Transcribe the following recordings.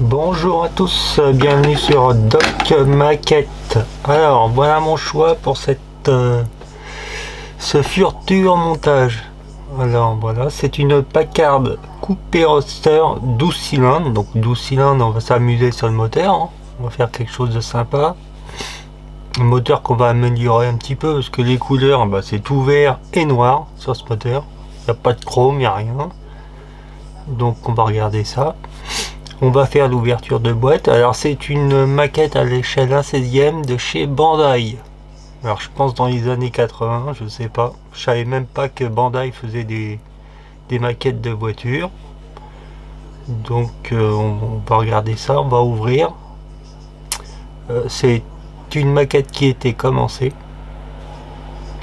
Bonjour à tous, bienvenue sur Doc Maquette. Alors voilà mon choix pour ce futur montage. Alors voilà, c'est une Packard coupé roadster 12 cylindres. Donc 12 cylindres, on va s'amuser sur le moteur, hein. On va faire quelque chose de sympa. Un moteur qu'on va améliorer un petit peu parce que les couleurs, c'est tout vert et noir sur ce moteur. Il n'y a pas de chrome, il n'y a rien. Donc on va regarder ça. On va faire l'ouverture de boîte. Alors c'est une maquette à l'échelle 1/16e de chez Bandai. Alors je pense dans les années 80, je sais pas. Je savais même pas que Bandai faisait des maquettes de voitures. Donc on va regarder ça, on va ouvrir. C'est une maquette qui était commencée.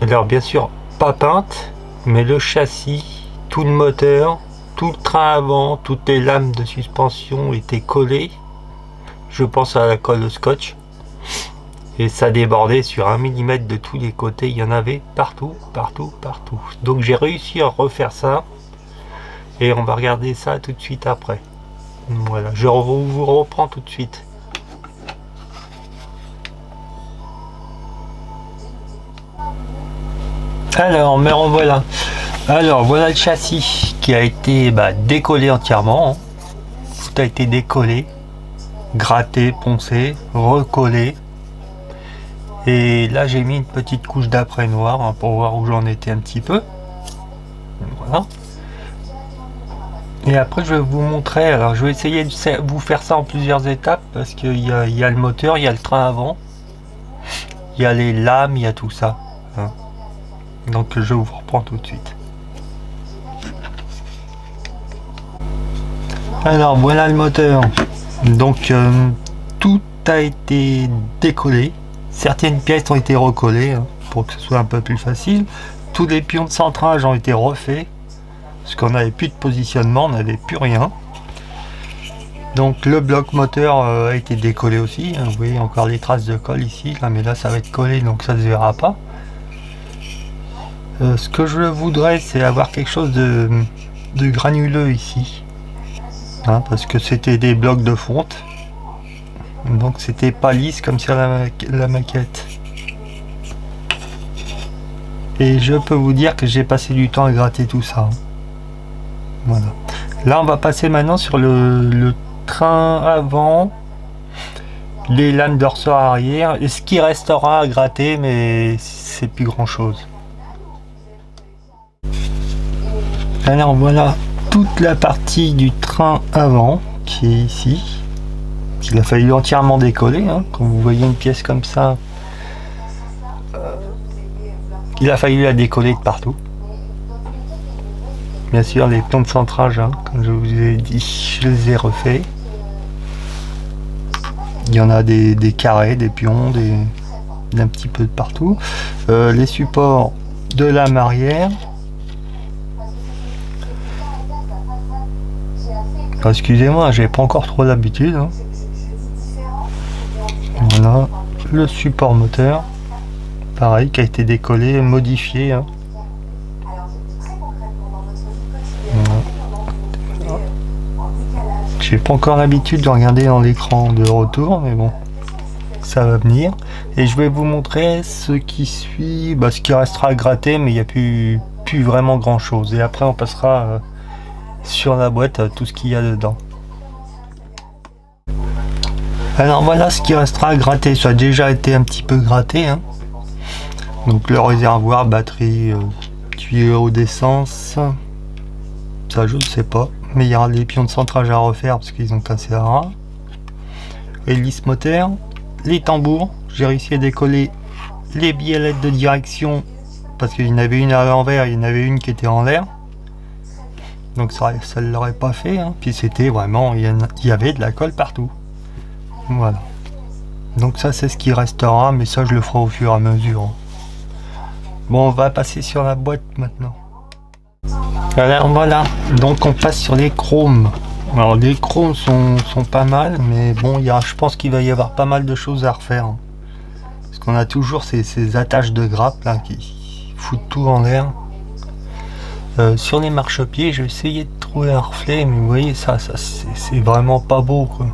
Alors bien sûr pas peinte, mais le châssis, tout le moteur, tout le train avant, toutes les lames de suspension étaient collées. Je pense à la colle au scotch. Et ça débordait sur 1 mm de tous les côtés. Il y en avait partout, partout, partout. Donc j'ai réussi à refaire ça. Et on va regarder ça tout de suite après. Voilà, je vous reprends tout de suite. Alors, me revoilà. Alors voilà le châssis qui a été décollé entièrement, hein. Tout a été décollé, gratté, poncé, recollé. Et là j'ai mis une petite couche d'après noir, hein, pour voir où j'en étais un petit peu. Voilà. Et après je vais vous montrer, alors je vais essayer de vous faire ça en plusieurs étapes parce qu'il y a le moteur, il y a le train avant, il y a les lames, il y a tout ça, hein. Donc je vous reprends tout de suite. Alors voilà le moteur. Donc tout a été décollé. Certaines pièces ont été recollées, hein, pour que ce soit un peu plus facile. Tous les pions de centrage ont été refaits. Parce qu'on n'avait plus de positionnement, on n'avait plus rien. Donc le bloc moteur a été décollé aussi, hein. Vous voyez encore les traces de colle ici, là, mais là ça va être collé donc ça ne se verra pas. Ce que je voudrais, c'est avoir quelque chose de granuleux ici. Hein, parce que c'était des blocs de fonte, donc c'était pas lisse comme sur la maquette. Et je peux vous dire que j'ai passé du temps à gratter tout ça, hein. Voilà. Là on va passer maintenant sur le train avant, les lames de ressort arrière et ce qui restera à gratter, mais c'est plus grand chose. Alors voilà toute la partie du train avant qui est ici. Il a fallu entièrement décoller, hein. Quand vous voyez une pièce comme ça, il a fallu la décoller de partout. Bien sûr les pions de centrage, hein, comme je vous ai dit, je les ai refaits. Il y en a des carrés, des pions, d'un petit peu de partout. Les supports de lame arrière. Excusez-moi, j'ai pas encore trop l'habitude, hein. Voilà le support moteur, pareil, qui a été décollé, modifié, hein. Voilà. J'ai pas encore l'habitude de regarder dans l'écran de retour, mais bon, ça va venir. Et je vais vous montrer ce qui suit, ce qui restera à gratter, mais il n'y a plus vraiment grand chose. Et après on passera sur la boîte tout ce qu'il y a dedans. Alors voilà ce qui restera à gratter. Ça a déjà été un petit peu gratté, hein. Donc le réservoir, batterie, tuyau d'essence, ça je ne sais pas, mais il y aura les pions de centrage à refaire parce qu'ils ont cassé la ras. Hélice moteur, les tambours, j'ai réussi à décoller les biellettes de direction parce qu'il y en avait une à l'envers, il y en avait une qui était en l'air. Donc ça ne l'aurait pas fait, hein. Puis c'était vraiment, il y avait de la colle partout. Voilà. Donc ça c'est ce qui restera, mais ça je le ferai au fur et à mesure, hein. Bon, on va passer sur la boîte maintenant. Alors voilà, donc on passe sur les chromes. Alors les chromes sont pas mal, mais bon, je pense qu'il va y avoir pas mal de choses à refaire, hein. Parce qu'on a toujours ces attaches de grappe là qui foutent tout en l'air. Sur les marchepieds, j'ai essayé de trouver un reflet, mais vous voyez ça c'est vraiment pas beau, quoi.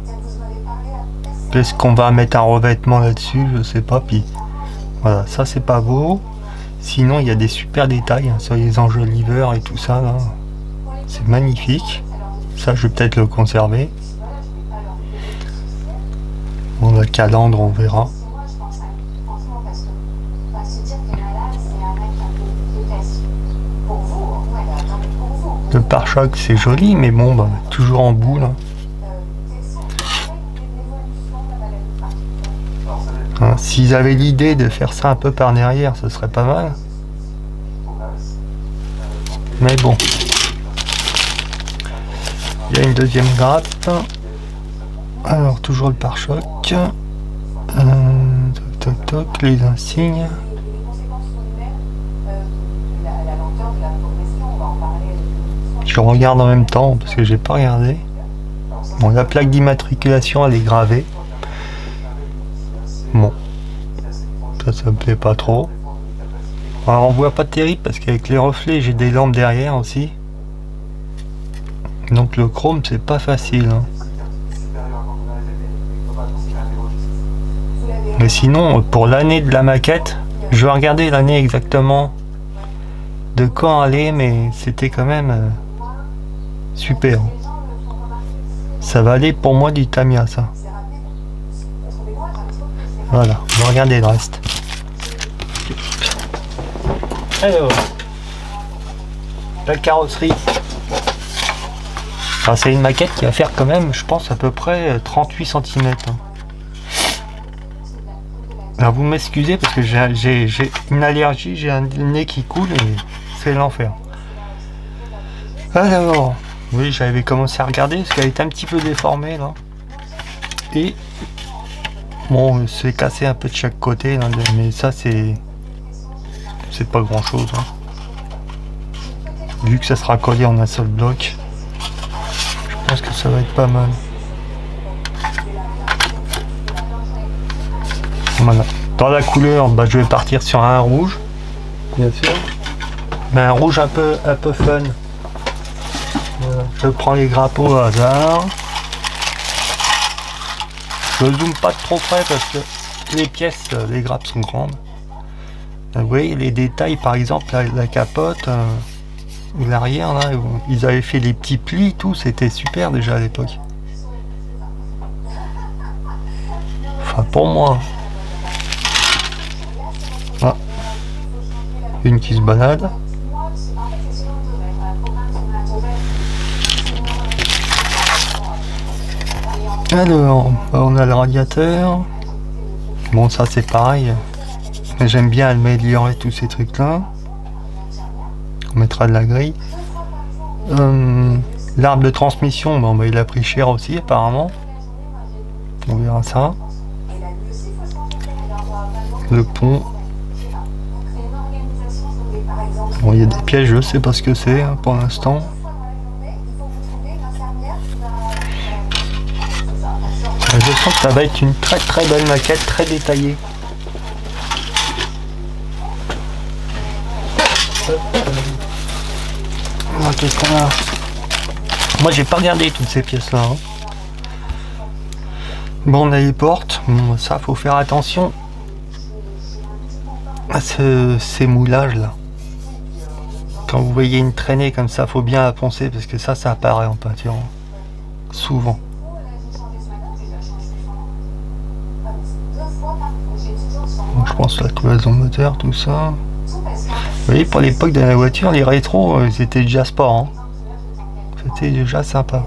Est-ce qu'on va mettre un revêtement là-dessus? Je sais pas. Puis voilà, ça c'est pas beau. Sinon, il y a des super détails hein, sur les enjoliveurs et tout ça. Là. C'est magnifique. Ça, je vais peut-être le conserver. Bon, la calandre, on verra. Le pare-choc, c'est joli, mais bon, bah, toujours en boule. Hein, s'ils avaient l'idée de faire ça un peu par derrière, ce serait pas mal. Mais bon. Il y a une deuxième grappe. Alors, toujours le pare-choc. Toc, toc, toc, les insignes. Je regarde en même temps parce que j'ai pas regardé. Bon, la plaque d'immatriculation elle est gravée. Bon, ça me plaît pas trop. Alors on voit pas terrible parce qu'avec les reflets j'ai des lampes derrière aussi. Donc le chrome c'est pas facile. Hein. Mais sinon pour l'année de la maquette, je vais regarder l'année exactement de quand elle est, mais c'était quand même super. Ça va aller pour moi du Tamiya ça. Voilà, on va regarder le reste. Alors, la carrosserie. Alors, c'est une maquette qui va faire quand même, je pense, à peu près 38 cm. Hein. Alors, vous m'excusez parce que j'ai une allergie, j'ai un nez qui coule et c'est l'enfer. Alors, oui, j'avais commencé à regarder parce qu'elle était un petit peu déformée là. Et bon, c'est cassé un peu de chaque côté, là, mais ça c'est pas grand chose. Hein. Vu que ça sera collé en un seul bloc, je pense que ça va être pas mal. Voilà. Dans la couleur, bah, je vais partir sur un rouge, bien sûr, mais un rouge un peu fun. Voilà. Je prends les grappes au hasard. Je zoome pas trop près parce que les pièces, les grappes sont grandes. Vous voyez les détails, par exemple la capote ou l'arrière là, ils avaient fait les petits plis, tout, c'était super déjà à l'époque. Enfin pour moi. Ah. Une qui se balade. Alors, on a le radiateur. Bon, ça c'est pareil. J'aime bien améliorer tous ces trucs là. On mettra de la grille. L'arbre de transmission, bon, bah, il a pris cher aussi apparemment. On verra ça. Le pont. Bon, il y a des pièges, je sais pas ce que c'est hein, pour l'instant. Je sens que ça va être une très très belle maquette, très détaillée. Qu'est-ce qu'on a? Moi j'ai pas regardé toutes ces pièces là. Hein. Bon, on a les portes. Bon, ça faut faire attention à ces moulages là. Quand vous voyez une traînée comme ça, faut bien la poncer parce que ça apparaît en peinture. Hein. Souvent. Bon, je pense la cloison moteur, tout ça. Vous voyez, pour l'époque de la voiture, les rétros, c'était déjà sport. Hein. C'était déjà sympa.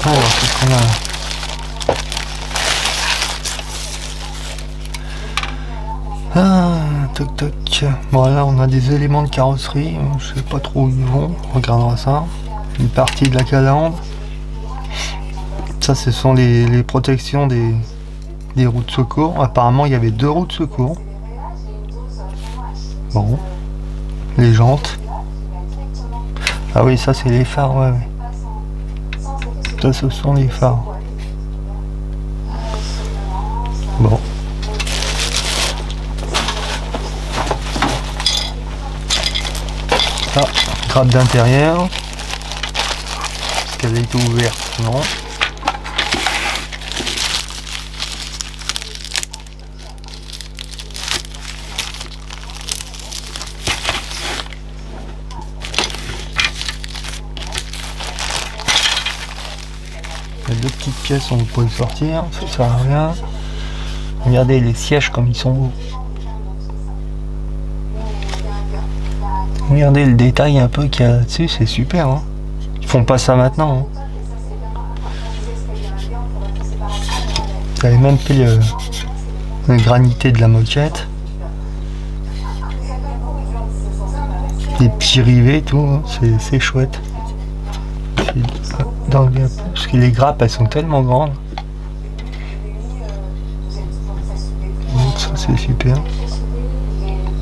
Alors, qu'est-ce qu'on a là? Ah, toc toc. Bon, là, on a des éléments de carrosserie. Je sais pas trop où ils vont. On regardera ça. Une partie de la calandre. Ça, ce sont les protections des roues de secours. Apparemment, il y avait 2 roues de secours. Bon. Les jantes. Ah oui, ça, c'est les phares, ouais. Ça, ce sont les phares. Bon. grappe d'intérieur. Est-ce qu'elle est ouverte? Non. Il y a deux petites pièces, on peut le sortir, ça sert à rien. Regardez les sièges comme ils sont beaux. Regardez le détail un peu qu'il y a là-dessus, c'est super. Hein. Ils font pas ça maintenant. Hein. Vous avez même fait le granité de la moquette. Les petits rivets, tout, hein. C'est chouette. Parce que les grappes, elles sont tellement grandes. Donc ça, c'est super.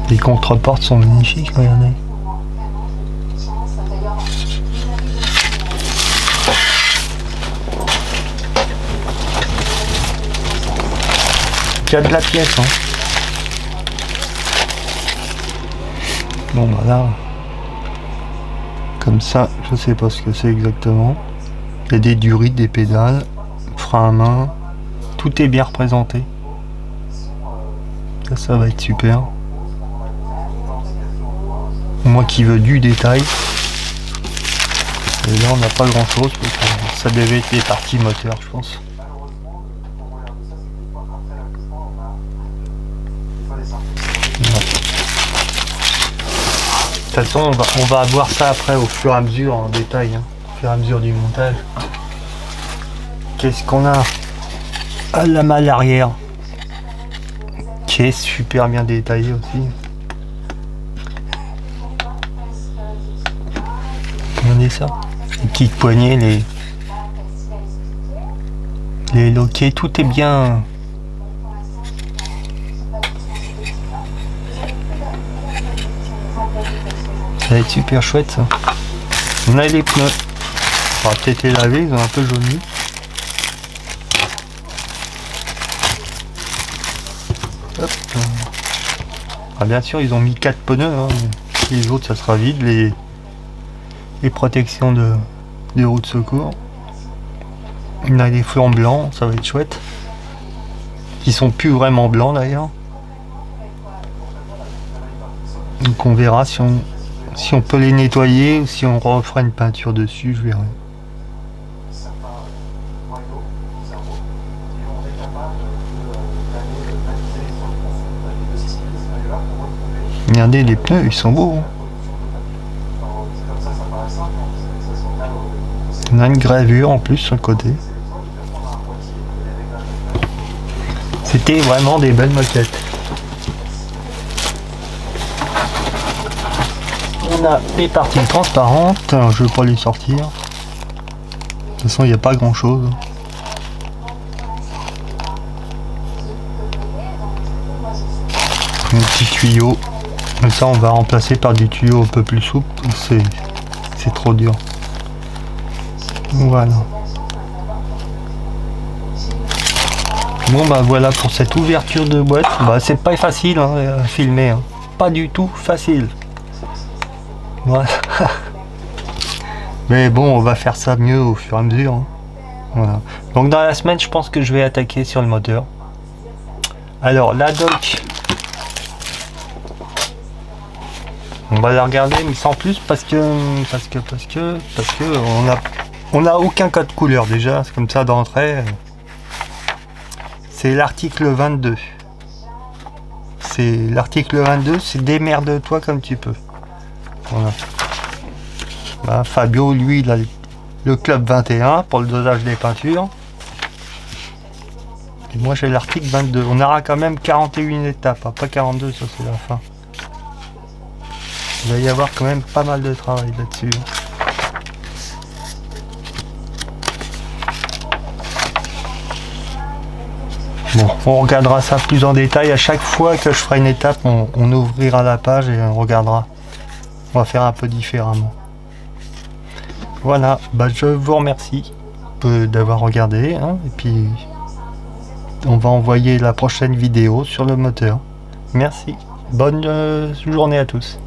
Les contreportes sont magnifiques, regardez. Il y a de la pièce, hein. Bon, bah là, comme ça, je sais pas ce que c'est exactement. Il y a des durites, des pédales, frein à main, tout est bien représenté. Ça va être super. Moi qui veux du détail. Et là, on n'a pas grand chose, ça devait être les parties moteurs, je pense. De toute façon, on va voir ça après au fur et à mesure en détail, hein, au fur et à mesure du montage. Qu'est-ce qu'on a? Ah, la malle arrière, qui est super bien détaillée aussi. Regardez ça, les petites poignées, les loquets, tout est bien. Ça va être super chouette ça. On a les pneus. On va peut-être les laver, ils ont un peu jauni. Hop. Ah, bien sûr, ils ont mis 4 pneus. Hein. Les autres, ça sera vide. Les protections des roues de secours. On a des flancs blancs, ça va être chouette. Ils sont plus vraiment blancs d'ailleurs. Donc on verra si on peut les nettoyer ou si on refera une peinture dessus, je verrai. Regardez les pneus, ils sont beaux. Hein. On a une gravure en plus sur le côté. C'était vraiment des belles moquettes. On a les parties transparentes, alors je ne vais pas les sortir. De toute façon, il n'y a pas grand chose. Un petit tuyau. Mais ça, on va remplacer par du tuyau un peu plus souple. C'est trop dur. Voilà. Bon, bah voilà pour cette ouverture de boîte. Bah, c'est pas facile hein, à filmer. Hein. Pas du tout facile. Voilà. Mais bon, on va faire ça mieux au fur et à mesure. Hein. Voilà. Donc dans la semaine, je pense que je vais attaquer sur le moteur. Alors la dock, on va la regarder, mais sans plus parce que on a aucun code couleur déjà. C'est comme ça d'entrée. C'est l'article 22. C'est l'article 22. C'est démerde-toi comme tu peux. Voilà. Bah, Fabio, lui, il a le club 21 pour le dosage des peintures. Et moi, j'ai l'article 22. On aura quand même 41 étapes, hein, pas 42, ça c'est la fin. Il va y avoir quand même pas mal de travail là-dessus. Bon, on regardera ça plus en détail. À chaque fois que je ferai une étape, on ouvrira la page et on regardera. On va faire un peu différemment. Voilà, bah je vous remercie d'avoir regardé. Hein, et puis, on va envoyer la prochaine vidéo sur le moteur. Merci. Bonne journée à tous.